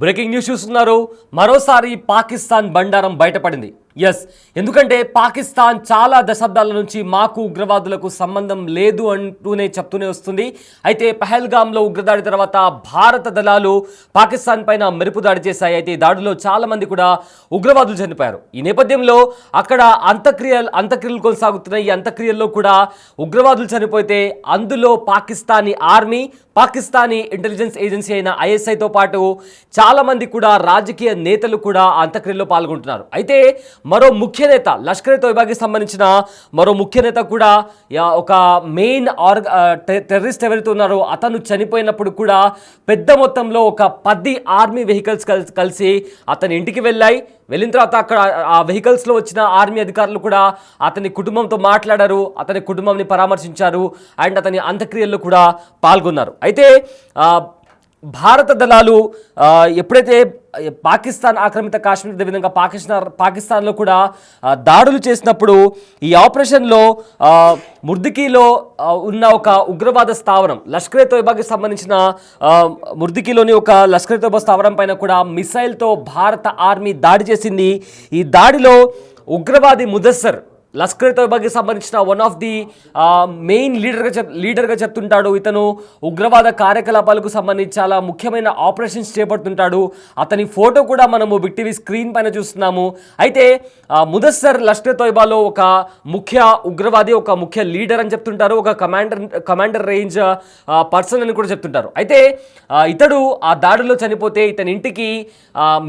Breaking news చూస్తున్నారు. మరోసారి పాకిస్తాన్ బండారం బయటపడింది. ఎస్, ఎందుకంటే పాకిస్తాన్ చాలా దశాబ్దాల నుంచి మాకు ఉగ్రవాదులకు సంబంధం లేదు అంటూనే చెప్తూనే వస్తుంది. అయితే పహల్గామ్లో ఉగ్రదాడి తర్వాత భారత దళాలు పాకిస్తాన్ పైన మెరుపు దాడి చేశాయి. అయితే ఈ దాడిలో చాలా మంది కూడా ఉగ్రవాదులు చనిపోయారు. ఈ నేపథ్యంలో అక్కడ అంత్యక్రియలు కొనసాగుతున్నాయి. ఈ అంత్యక్రియల్లో కూడా ఉగ్రవాదులు చనిపోతే అందులో Pakistani army, Pakistani intelligence agency అయిన ఐఎస్ఐతో పాటు చాలా మంది కూడా రాజకీయ నేతలు కూడా అంత్యక్రియల్లో పాల్గొంటున్నారు. అయితే మరో ముఖ్య నేత, లష్కర్ ఏ తోయిబాకి సంబంధించిన మరో ముఖ్య నేత కూడా ఒక మెయిన్ టెర్రరిస్ట్ ఎవరైతే ఉన్నారో అతను చనిపోయినప్పుడు కూడా పెద్ద మొత్తంలో ఒక 10 ఆర్మీ వెహికల్స్ కలిసి అతని ఇంటికి వెళ్ళిన తర్వాత అక్కడ ఆ వెహికల్స్లో వచ్చిన ఆర్మీ అధికారులు కూడా అతని కుటుంబంతో మాట్లాడారు, అతని కుటుంబాన్ని పరామర్శించారు అండ్ అతని అంత్యక్రియల్లో కూడా పాల్గొన్నారు. అయితే భారత దళాలు ఎప్పుడైతే పాకిస్తాన్ ఆక్రమిత కాశ్మీర్ అదేవిధంగా పాకిస్తాన్లో కూడా దాడులు చేసినప్పుడు ఈ ఆపరేషన్లో ముర్దికీలో ఉన్న ఒక ఉగ్రవాద స్థావరం, లష్కర్ ఏ తోయిబాకి సంబంధించిన ముర్దికీలోని ఒక లష్కర్ ఏ తోయిబా స్థావరం పైన కూడా మిసైల్తో భారత ఆర్మీ దాడి చేసింది. ఈ దాడిలో ఉగ్రవాది ముదస్సర్, లష్కర్ ఏ తోయిబాకి సంబంధించిన వన్ ఆఫ్ ది మెయిన్ లీడర్గా చెప్తుంటాడు. ఇతను ఉగ్రవాద కార్యకలాపాలకు సంబంధించి చాలా ముఖ్యమైన ఆపరేషన్స్ చేపడుతుంటాడు. అతని ఫోటో కూడా మనము బిగ్ టీవీ స్క్రీన్ పైన చూస్తున్నాము. అయితే ముదస్సర్ లష్కర్ ఏ తోయిబాలో ఒక ముఖ్య ఉగ్రవాది, ఒక ముఖ్య లీడర్ అని చెప్తుంటారు, ఒక కమాండర్ రేంజ్ పర్సన్ అని కూడా చెప్తుంటారు. అయితే ఇతడు ఆ దాడిలో చనిపోతే ఇతని ఇంటికి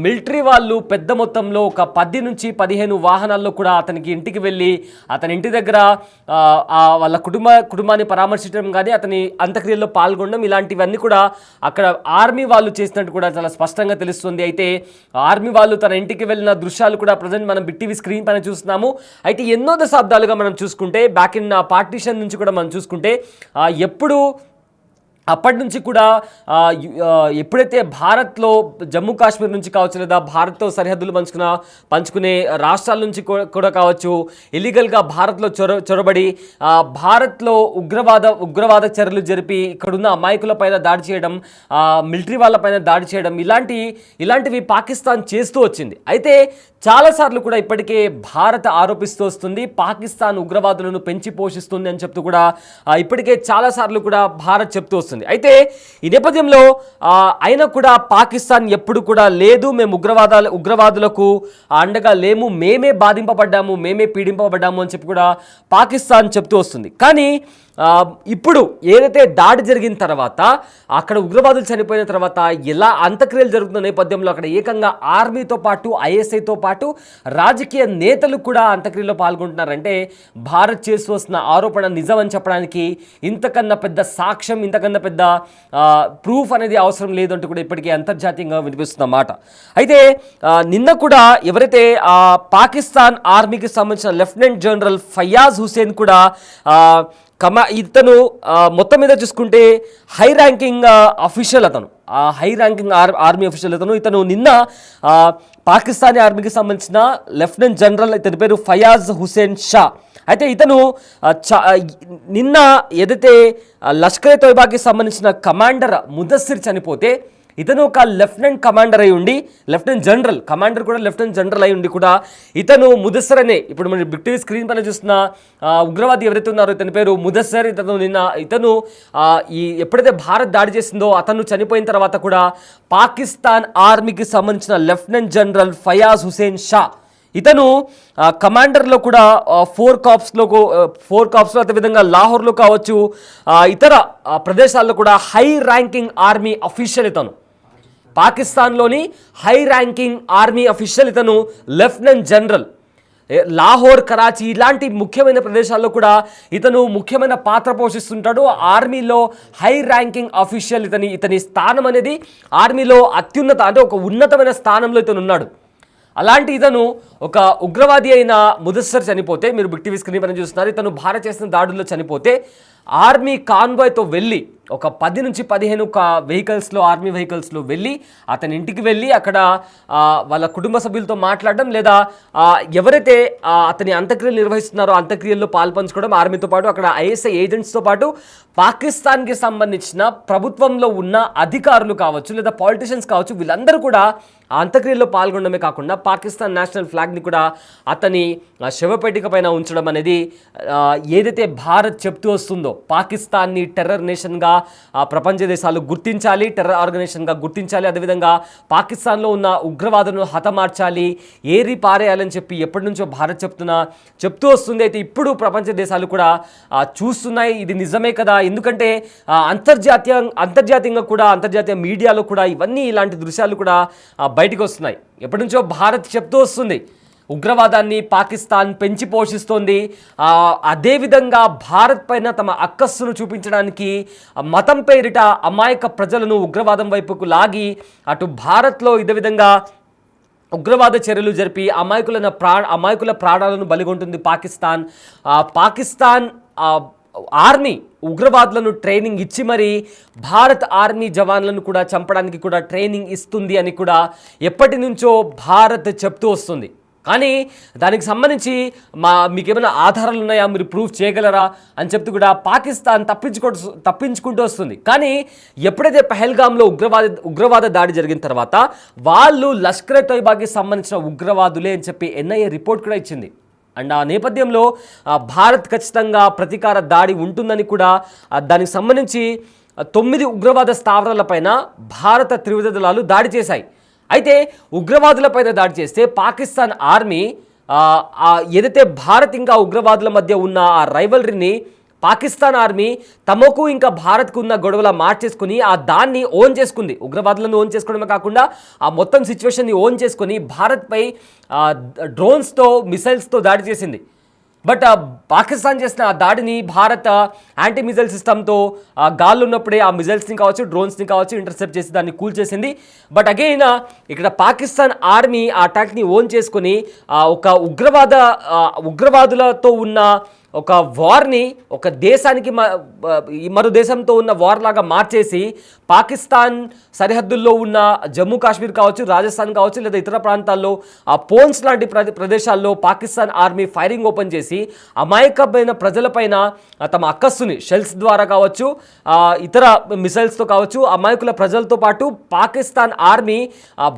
మిలిటరీ వాళ్ళు పెద్ద మొత్తంలో ఒక 10 నుంచి 15 వాహనాల్లో కూడా అతనికి ఇంటికి వెళ్ళి అతని ఇంటి దగ్గర వాళ్ళ కుటుంబాన్ని పరామర్శించడం కానీ అతని అంత్యక్రియల్లో పాల్గొనడం ఇలాంటివన్నీ కూడా అక్కడ ఆర్మీ వాళ్ళు చేసినట్టు కూడా చాలా స్పష్టంగా తెలుస్తుంది. అయితే ఆర్మీ వాళ్ళు తన ఇంటికి వెళ్ళిన దృశ్యాలు కూడా ప్రజెంట్ మనం బిగ్ టీవీ స్క్రీన్ పైన చూస్తున్నాము. అయితే ఎన్నో దశాబ్దాలుగా మనం చూసుకుంటే బ్యాక్ ఇన్ పార్టీషన్ నుంచి కూడా మనం చూసుకుంటే అప్పటి నుంచి కూడా ఎప్పుడైతే భారత్లో జమ్మూ కాశ్మీర్ నుంచి కావచ్చు లేదా భారత్తో సరిహద్దులు పంచుకునే రాష్ట్రాల నుంచి కూడా కావచ్చు ఇల్లీగల్గా భారత్లో చొరబడి భారత్లో ఉగ్రవాద చర్యలు జరిపి ఇక్కడున్న అమాయకుల పైన దాడి చేయడం, మిలిటరీ వాళ్ళపైన దాడి చేయడం ఇలాంటివి పాకిస్తాన్ చేస్తూ వచ్చింది. అయితే చాలాసార్లు కూడా ఇప్పటికే భారత్ ఆరోపిస్తూ వస్తుంది పాకిస్తాన్ ఉగ్రవాదులను పెంచి పోషిస్తుంది అని చెప్తూ కూడా ఇప్పటికే చాలాసార్లు కూడా భారత్ చెప్తూ వస్తుంది. అయితే ఈ నేపథ్యంలో అయినా కూడా పాకిస్తాన్ ఎప్పుడు కూడా లేదు, మేము ఉగ్రవాదులకు అండగా లేము, మేమే బాధింపబడ్డాము, మేమే పీడింపబడ్డాము అని చెప్పి కూడా పాకిస్తాన్ చెప్తూ వస్తుంది. కానీ ఇప్పుడు ఏదైతే దాడి జరిగిన తర్వాత అక్కడ ఉగ్రవాదులు చనిపోయిన తర్వాత ఎలా అంత్యక్రియలు జరుగుతున్న నేపథ్యంలో అక్కడ ఏకంగా ఆర్మీతో పాటు ఐఎస్ఐతో పాటు రాజకీయ నేతలు కూడా అంత్యక్రియలో పాల్గొంటున్నారంటే భారత్ చేస్తూ వస్తున్న ఆరోపణ నిజం అని చెప్పడానికి ఇంతకన్నా పెద్ద సాక్ష్యం, ఇంతకన్నా పెద్ద ప్రూఫ్ అనేది అవసరం లేదు అంటూ కూడా ఇప్పటికీ అంతర్జాతీయంగా వినిపిస్తున్న మాట. అయితే నిన్న కూడా ఎవరైతే పాకిస్తాన్ ఆర్మీకి సంబంధించిన లెఫ్టినెంట్ జనరల్ ఫయాజ్ హుసేన్ కూడా ఇతను మొత్తం మీద చూసుకుంటే high ranking official, high ranking army official ఇతను నిన్న పాకిస్తానీ ఆర్మీకి సంబంధించిన లెఫ్టినెంట్ జనరల్, ఇతని పేరు ఫయాజ్ హుసేన్ షా. అయితే ఇతను నిన్న ఏదైతే లష్కర్ ఏ తోయిబాకి సంబంధించిన కమాండర్ ముదస్సిర్ చనిపోతే ఇతను ఒక లెఫ్టినెంట్ కమాండర్ అయి ఉండి, లెఫ్టినెంట్ జనరల్, కమాండర్ కూడా లెఫ్టినెంట్ జనరల్ అయి ఉండి కూడా ఇతను ముదస్సర్ అనే ఇప్పుడు మన బిగ్ టీవీ స్క్రీన్ పైన చూస్తున్న ఉగ్రవాది ఎవరైతే ఉన్నారో ఇతని పేరు ముదస్సర్. ఇతను ఎప్పుడైతే భారత్ దాడి చేసిందో అతను చనిపోయిన తర్వాత కూడా పాకిస్తాన్ ఆర్మీకి సంబంధించిన లెఫ్టినెంట్ జనరల్ ఫయాజ్ హుసేన్ షా ఇతను కమాండర్లో కూడా 4 కార్ప్స్లో అదేవిధంగా లాహోర్లో కావచ్చు ఇతర ప్రదేశాల్లో కూడా హై ర్యాంకింగ్ ఆర్మీ అఫీషియల్. ఇతను పాకిస్తాన్లోని హై ర్యాంకింగ్ ఆర్మీ అఫీషియల్, ఇతను లెఫ్టినెంట్ జనరల్. లాహోర్, కరాచీ ఇలాంటి ముఖ్యమైన ప్రదేశాల్లో కూడా ఇతను ముఖ్యమైన పాత్ర పోషిస్తుంటాడు. ఆర్మీలో హై ర్యాంకింగ్ అఫీషియల్. ఇతని స్థానం అనేది ఆర్మీలో అత్యున్నత, అంటే ఒక ఉన్నతమైన స్థానంలో ఇతను ఉన్నాడు. అలాంటి ఇతను ఒక ఉగ్రవాది అయిన ముదస్సర్ చనిపోతే, మీరు బిగ్ టీవీ స్క్రీన్ పైన చూస్తున్నారు, ఇతను భారత్ చేసిన దాడుల్లో చనిపోతే ఆర్మీ కాన్వాయ్తో వెళ్ళి ఒక 10 నుంచి 15 వెహికల్స్లో, ఆర్మీ వెహికల్స్లో వెళ్ళి అతని ఇంటికి వెళ్ళి అక్కడ వాళ్ళ కుటుంబ సభ్యులతో మాట్లాడడం, లేదా ఎవరైతే అతని అంత్యక్రియలు నిర్వహిస్తున్నారో అంత్యక్రియల్లో పాల్పంచుకోవడం, ఆర్మీతో పాటు అక్కడ ఐఎస్ఐ ఏజెంట్స్తో పాటు పాకిస్తాన్కి సంబంధించిన ప్రభుత్వంలో ఉన్న అధికారులు కావచ్చు లేదా పాలిటిషియన్స్ కావచ్చు, వీళ్ళందరూ కూడా ఆ అంత్యక్రియల్లో పాల్గొనడమే కాకుండా పాకిస్తాన్ నేషనల్ ఫ్లాగ్ని కూడా అతని శవపేటిక పైన ఉంచడం అనేది ఏదైతే భారత్ చెప్తూ వస్తుందో పాకిస్తాన్ని టెర్రర్ నేషన్గా ప్రపంచ దేశాలు గుర్తించాలి, టెర్రర్ ఆర్గనైజేషన్గా గుర్తించాలి, అదేవిధంగా పాకిస్తాన్లో ఉన్న ఉగ్రవాదులను హతమార్చాలి, ఏరి పారేయాలని చెప్పి ఎప్పటి నుంచో భారత్ చెప్తూ వస్తుంది. అయితే ఇప్పుడు ప్రపంచ దేశాలు కూడా చూస్తున్నాయి, ఇది నిజమే కదా. ఎందుకంటే అంతర్జాతీయంగా కూడా, అంతర్జాతీయ మీడియాలో కూడా ఇవన్నీ ఇలాంటి దృశ్యాలు కూడా బయటికి వస్తున్నాయి. ఎప్పటి నుంచో భారత్ చెప్తూ వస్తుంది ఉగ్రవాదాన్ని పాకిస్తాన్ పెంచి పోషిస్తోంది. అదేవిధంగా భారత్ పైన తమ అక్కస్సును చూపించడానికి మతం పేరిట అమాయక ప్రజలను ఉగ్రవాదం వైపుకు లాగి అటు భారత్లో ఇదే విధంగా ఉగ్రవాద చర్యలు జరిపి అమాయకుల ప్రాణాలను బలిగొంటుంది పాకిస్తాన్ ఆర్మీ ఉగ్రవాదులను ట్రైనింగ్ ఇచ్చి మరి భారత్ ఆర్మీ జవాన్లను కూడా చంపడానికి కూడా ట్రైనింగ్ ఇస్తుంది అని కూడా ఎప్పటి నుంచో భారత్ చెప్తూ వస్తుంది. కానీ దానికి సంబంధించి మీకు ఏమైనా ఆధారాలు ఉన్నాయా, మీరు ప్రూఫ్ చేయగలరా అని చెప్తూ కూడా పాకిస్తాన్ తప్పించుకుంటూ వస్తుంది. కానీ ఎప్పుడైతే పహల్గామ్లో ఉగ్రవాద దాడి జరిగిన తర్వాత వాళ్ళు లష్కర్ తోయిబాకి సంబంధించిన ఉగ్రవాదులే అని చెప్పి ఎన్ఐఏ రిపోర్ట్ కూడా ఇచ్చింది. అండ్ ఆ నేపథ్యంలో భారత్ ఖచ్చితంగా ప్రతీకార దాడి ఉంటుందని కూడా దానికి సంబంధించి 9 ఉగ్రవాద స్థావరాలపైన భారత త్రివిధ దళాలు దాడి చేశాయి. అయితే ఉగ్రవాదులపైన దాడి చేస్తే పాకిస్తాన్ ఆర్మీ ఏదైతే భారత్ ఇంకా ఉగ్రవాదుల మధ్య ఉన్న ఆ రైవలరీని పాకిస్తాన్ ఆర్మీ తమకు ఇంకా భారత్కు ఉన్న గొడవల మార్చేసుకుని దాన్ని ఓన్ చేసుకుంది. ఉగ్రవాదులను ఓన్ చేసుకోవడమే కాకుండా ఆ మొత్తం సిచ్యువేషన్ని ఓన్ చేసుకుని భారత్పై డ్రోన్స్తో, మిసైల్స్తో దాడి చేసింది. బట్ పాకిస్తాన్ చేసిన ఆ దాడిని భారత్ యాంటీ మిజైల్ సిస్టమ్తో గాల్లో ఉన్నప్పుడే ఆ మిజైల్స్ని కావచ్చు, డ్రోన్స్ని కావచ్చు ఇంటర్సెప్ట్ చేసి దాన్ని కూల్చేసింది. బట్ అగైన్ ఇక్కడ పాకిస్తాన్ ఆర్మీ ఆ అటాక్ని ఓన్ చేసుకుని ఒక ఉగ్రవాదులతో ఉన్న ఒక వార్ని ఒక దేశానికి మరో దేశంతో ఉన్న వార్ లాగా మార్చేసి పాకిస్తాన్ సరిహద్దుల్లో ఉన్న జమ్మూ కాశ్మీర్ కావచ్చు, రాజస్థాన్ కావచ్చు, లేదా ఇతర ప్రాంతాల్లో పోన్స్ లాంటి ప్రదేశాల్లో పాకిస్తాన్ ఆర్మీ ఫైరింగ్ ఓపెన్ చేసి అమాయకమైన ప్రజలపైన తమ అక్కస్సుని షెల్స్ ద్వారా కావచ్చు, ఇతర మిసైల్స్తో కావచ్చు, అమాయకుల ప్రజలతో పాటు పాకిస్తాన్ ఆర్మీ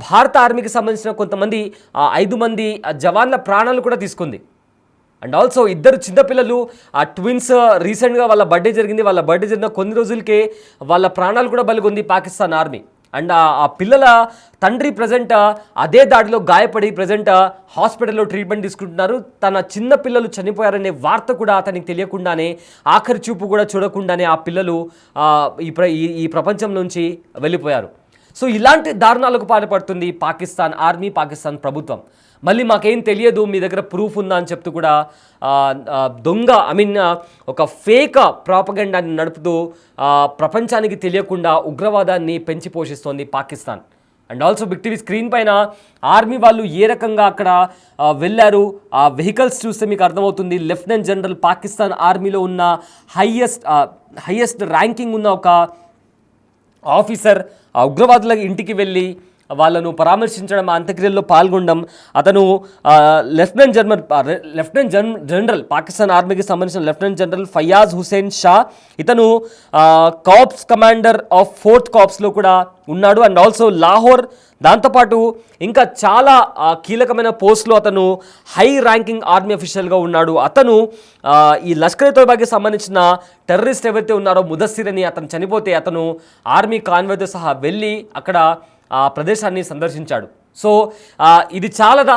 భారత ఆర్మీకి సంబంధించిన కొంతమంది 5 మంది జవాన్ల ప్రాణాలు కూడా తీసుకుంది. అండ్ ఆల్సో 2 చిన్నపిల్లలు ట్విన్స్ రీసెంట్గా వాళ్ళ బర్త్డే జరిగింది. వాళ్ళ బర్త్డే జరిగిన కొన్ని రోజులకే వాళ్ళ ప్రాణాలు కూడా బలిగొంది పాకిస్తాన్ ఆర్మీ. అండ్ ఆ పిల్లల తండ్రి ప్రజెంట్ అదే దాడిలో గాయపడి ప్రజెంట్ హాస్పిటల్లో ట్రీట్మెంట్ తీసుకుంటున్నారు. తన చిన్న పిల్లలు చనిపోయారనే వార్త కూడా అతనికి తెలియకుండానే, ఆఖరి చూపు కూడా చూడకుండానే ఆ పిల్లలు ఈ ప్రపంచం నుంచి వెళ్ళిపోయారు. సో ఇలాంటి దారుణాలకు పాల్పడుతుంది పాకిస్తాన్ ఆర్మీ, పాకిస్తాన్ ప్రభుత్వం. మళ్ళీ మాకేం తెలియదు, మీ దగ్గర ప్రూఫ్ ఉందా అని చెప్తూ కూడా ఒక ఫేక్ ప్రాపగండాన్ని నడుపుతూ ప్రపంచానికి తెలియకుండా ఉగ్రవాదాన్ని పెంచి పోషిస్తోంది Pakistan. And also big TV screen పైన ఆర్మీ వాళ్ళు ఏ రకంగా అక్కడ వెళ్ళారు, ఆ వెహికల్స్ చూస్తే మీకు అర్థమవుతుంది. లెఫ్టినెంట్ జనరల్ పాకిస్తాన్ ఆర్మీలో ఉన్న హైయెస్ట్ ర్యాంకింగ్ ఉన్న ఒక ఆఫీసర్ ఆ ఉగ్రవాదుల ఇంటికి వెళ్ళి వాళ్ళను పరామర్శించడం, అంత్యక్రియల్లో పాల్గొనడం. అతను లెఫ్టినెంట్ జనరల్ పాకిస్తాన్ ఆర్మీకి సంబంధించిన లెఫ్టినెంట్ జనరల్ ఫయాజ్ హుసేన్ షా. ఇతను కార్ప్స్ కమాండర్ ఆఫ్ 4th కార్ప్స్లో కూడా ఉన్నాడు. అండ్ ఆల్సో లాహోర్, దాంతోపాటు ఇంకా చాలా కీలకమైన పోస్టులో అతను హై ర్యాంకింగ్ ఆర్మీ అఫీషియల్గా ఉన్నాడు. అతను ఈ లష్కర్ తోయిబాకి సంబంధించిన టెర్రరిస్ట్ ఎవరైతే ఉన్నారో ముదస్సిర్ అని, అతను చనిపోతే అతను ఆర్మీ కాన్వాయ్తో సహా వెళ్ళి అక్కడ ఆ ప్రదేశాన్ని సందర్శించాడు. సో ఇది చాలదా?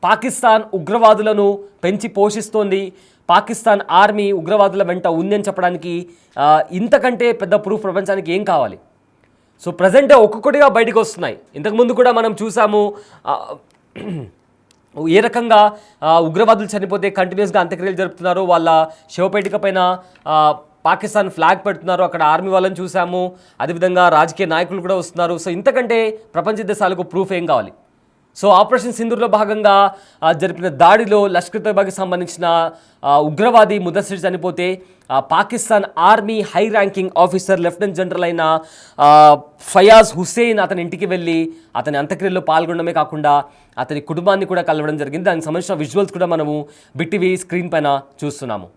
పాకిస్తాన్ ఉగ్రవాదులను పెంచి పోషిస్తోంది, పాకిస్తాన్ ఆర్మీ ఉగ్రవాదుల వెంట ఉందని చెప్పడానికి ఇంతకంటే పెద్ద ప్రూఫ్ ప్రపంచానికి ఏం కావాలి? సో ప్రజెంట్ ఒక్కొక్కటిగా బయటకు వస్తున్నాయి. ఇంతకుముందు కూడా మనం చూసాము ఏ రకంగా ఉగ్రవాదులు చనిపోతే కంటిన్యూస్గా అంత్యక్రియలు జరుపుతున్నారు, వాళ్ళ శవపేటిక పైన పాకిస్తాన్ ఫ్లాగ్ పెడుతున్నారు, అక్కడ ఆర్మీ వాళ్ళని చూసాము, అదేవిధంగా రాజకీయ నాయకులు కూడా వస్తున్నారు. సో ఇంతకంటే ప్రపంచ దేశాలకు ప్రూఫ్ ఏం కావాలి? సో ఆపరేషన్ సింధూర్లో భాగంగా జరిపిన దాడిలో లష్కర్ తోయిబాకి సంబంధించిన ఉగ్రవాది ముదస్సిర్ చనిపోతే Pakistan army high ranking officer lieutenant general అయిన ఫయాజ్ హుస్సేన్ అతని ఇంటికి వెళ్ళి అతని అంత్యక్రియల్లో పాల్గొనడమే కాకుండా అతని కుటుంబాన్ని కూడా కలవడం జరిగింది. దానికి సంబంధించిన విజువల్స్ కూడా మనము బిగ్ టీవీ స్క్రీన్ పైన చూస్తున్నాము.